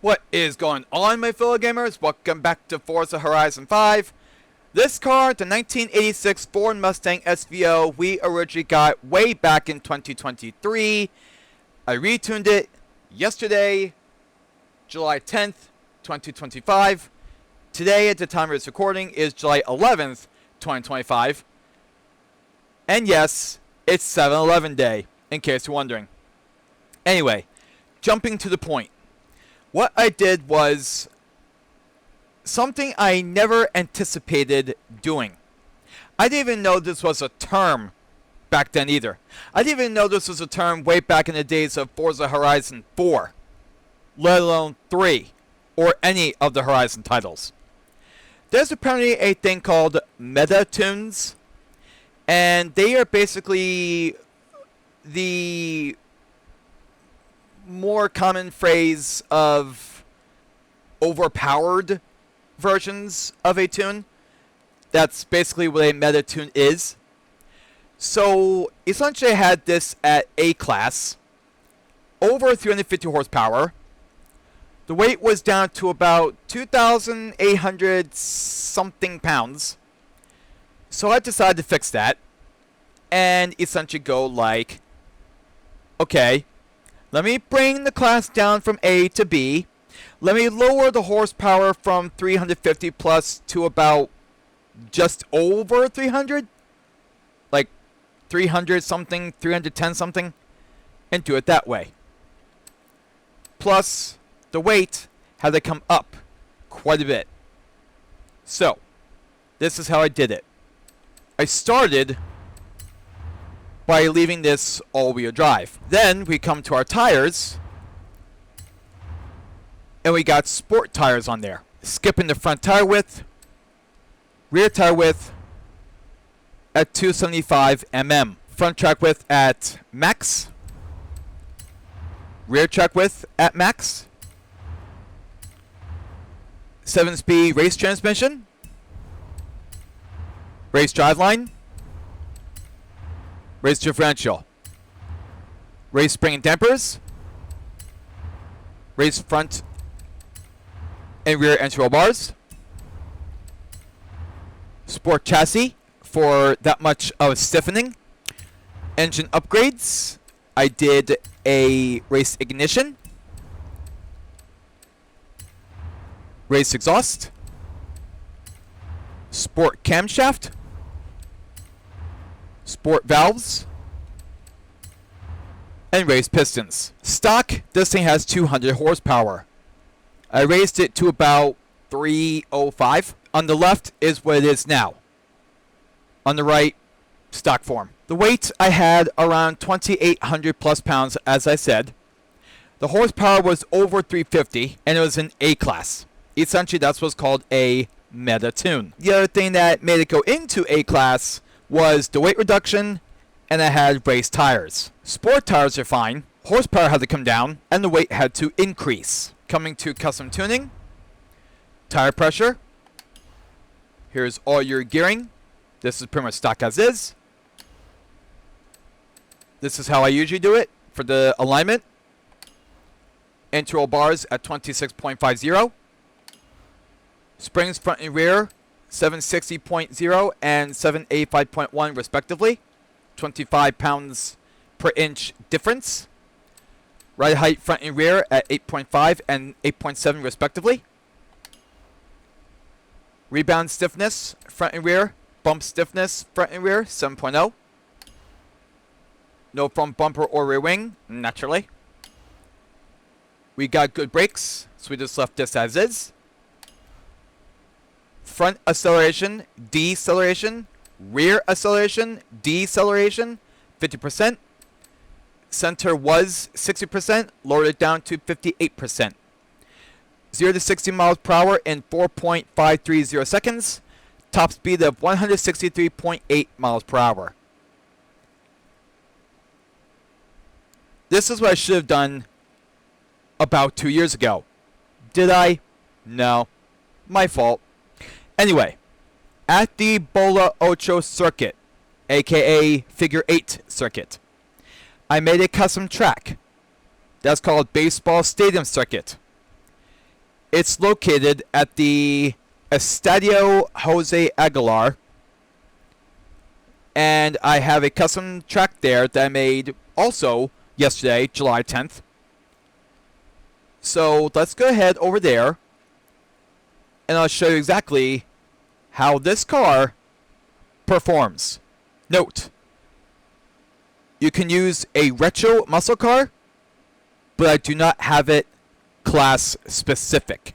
What is going on, my fellow gamers? Welcome back to Forza Horizon 5. This car, the 1986 Ford Mustang SVO, we originally got way back in 2023. I retuned it yesterday, July 10th, 2025. Today, at the time of this recording, is July 11th, 2025. And yes, it's 7-Eleven Day, in case you're wondering. Anyway, jumping to the point. What I did was something I never anticipated doing. I didn't even know this was a term back then either. I didn't even know this was a term way back in the days of Forza Horizon 4, let alone 3, or any of the Horizon titles. There's apparently a thing called meta tunes, and they are basically the more common phrase of overpowered versions of a tune. That's basically what a meta tune is. So essentially I had this at A class, over 350 horsepower. The weight was down to about 2,800 something pounds. So I decided to fix that and essentially go like, okay, let me bring the class down from A to B. Let me lower the horsepower from 350 plus to about just over 300. Like 300 something, 310 something. And do it that way. Plus, the weight had to come up quite a bit. So, this is how I did it. I started by leaving this all-wheel drive. Then we come to our tires, and we got sport tires on there. Skipping the front tire width, rear tire width at 275 mm. Front track width at max, rear track width at max. 7-speed race transmission, race driveline, race differential, race spring and dampers, race front and rear entry roll bars, sport chassis for that much of stiffening, engine upgrades. I did a race ignition, race exhaust, sport camshaft, sport valves, and race pistons. Stock, this thing has 200 horsepower. I raised it to about 305. On the left is what it is now. On the right, stock form. The weight I had around 2,800 plus pounds, as I said. The horsepower was over 350, and it was an A class. Essentially, that's what's called a meta tune. The other thing that made it go into A class was the weight reduction, and I had race tires. Sport tires are fine. Horsepower had to come down, and the weight had to increase. Coming to custom tuning, tire pressure. Here's all your gearing. This is pretty much stock as is. This is how I usually do it for the alignment. Entry roll bars at 26.50. Springs front and rear 760.0 and 785.1 respectively. 25 pounds per inch difference. Ride height front and rear at 8.5 and 8.7 respectively. Rebound stiffness front and rear. Bump stiffness front and rear 7.0. No front bumper or rear wing, naturally. We got good brakes, so we just left this as is. Front acceleration, deceleration, rear acceleration, deceleration, 50%. Center was 60%, lowered it down to 58%. 0 to 60 miles per hour in 4.530 seconds. Top speed of 163.8 miles per hour. This is what I should have done about 2 years ago. Did I? No. My fault. Anyway, at the Bola Ocho circuit, aka Figure 8 circuit, I made a custom track. That's called Baseball Stadium Circuit. It's located at the Estadio Jose Aguilar. And I have a custom track there that I made also yesterday, July 10th. So let's go ahead over there. And I'll show you exactly how this car performs. Note, you can use a retro muscle car, but I do not have it class specific.